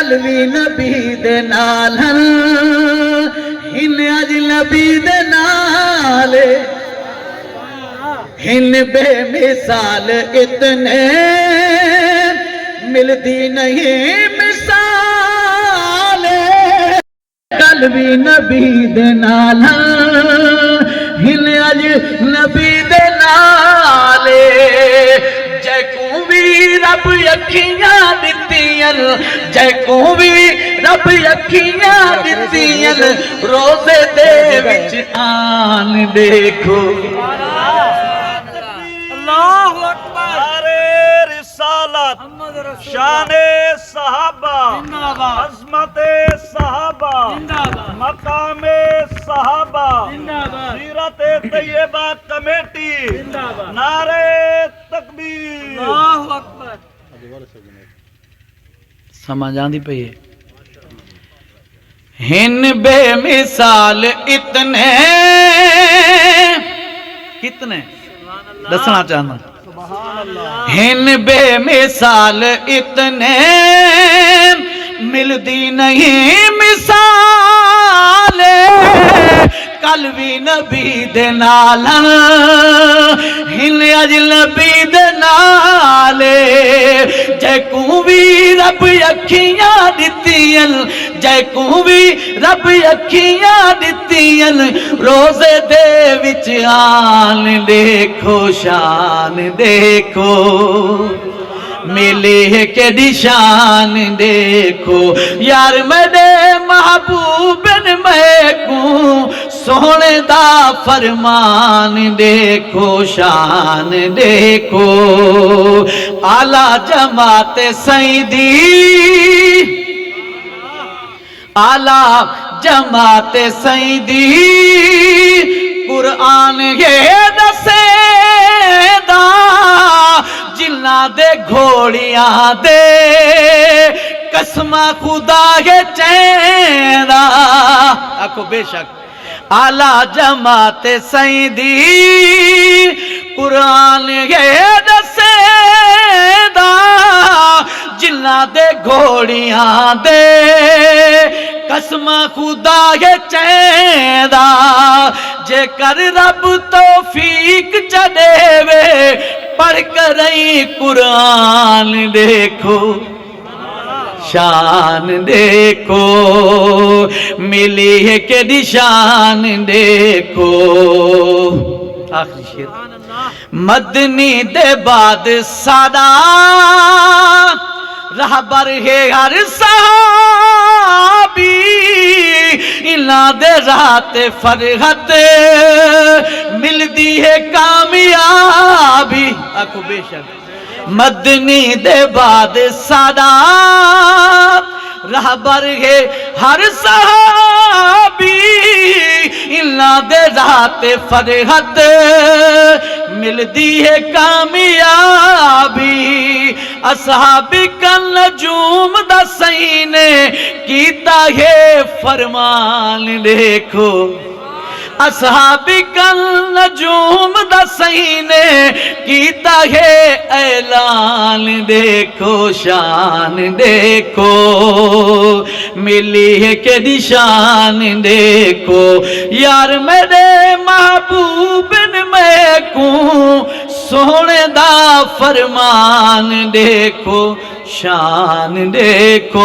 قلبی نبی دے نال ہن اجنبی دے نال ہن بے مثال اتنے ملتی نہیں مثال قلبی نبی دے نال ہن اجنبی دے نال جے کو بھی رب اکھیاں دتیاں جے کو بھی رب اکھیاں دتیاں روزے دے وچ آن دیکھو اللہ اکبر نعرے رسالت شان صحابہ عظمت صحابہ مقام صحابہ سیرت طیبہ کمیٹی نعرے تکبیر اللہ اکبر سمجھ آندی پئی ہے ہن بے مثال اتنے کتنے دسنا چاہنا ہن بے مثال اتنے ملتی نہیں مثال قلبی نبی دے نال ہن اجنبی دے نال جے کو بھی رب اکھیاں دتیاں جے کو بھی رب اکھیاں دتیاں روزے دے وچ آن دیکھو شان دیکھو ملے کے شان دیکھو یار میرے محبوب میں کو سونے دا فرمان دیکھو شان دیکھو اعلیٰ جماعت سیدی اعلیٰ جماعت سیدی قرآن یہ دسے دا جنہ دے گھوڑیاں دے قسمہ خدا کے چیندہ آکھو بے شک اعلیٰ جماعت سیدی قرآن یہ دسے دا جنہ دے گھوڑیاں دے قسمہ خدا کے چیندہ جے کر رب توفیق چڑے وے پڑھ کر قرآن دیکھو شان دیکھو ملی ہے کہ شان دیکھو آخری شیر مدنی دے بعد سادہ رہبر ہے ہر صحابی انہاں دے رات فرحت ملدی ہے کامیابی آکھو بے شک مدنی دے بعد سادہ رہبر ہے ہر صحابی انہاں دے رات فرحت ملدی ہے کامیابی اصحاب کا نجوم دا سینے کیتا ہے فرمان دیکھو اصحاب کا نجوم دا سینے کیتا ہے اعلان دیکھو شان دیکھو ملی ہے کہ شان دیکھو یار میرے محبوب میں کو سونے دا فرمان دیکھو شان دیکھو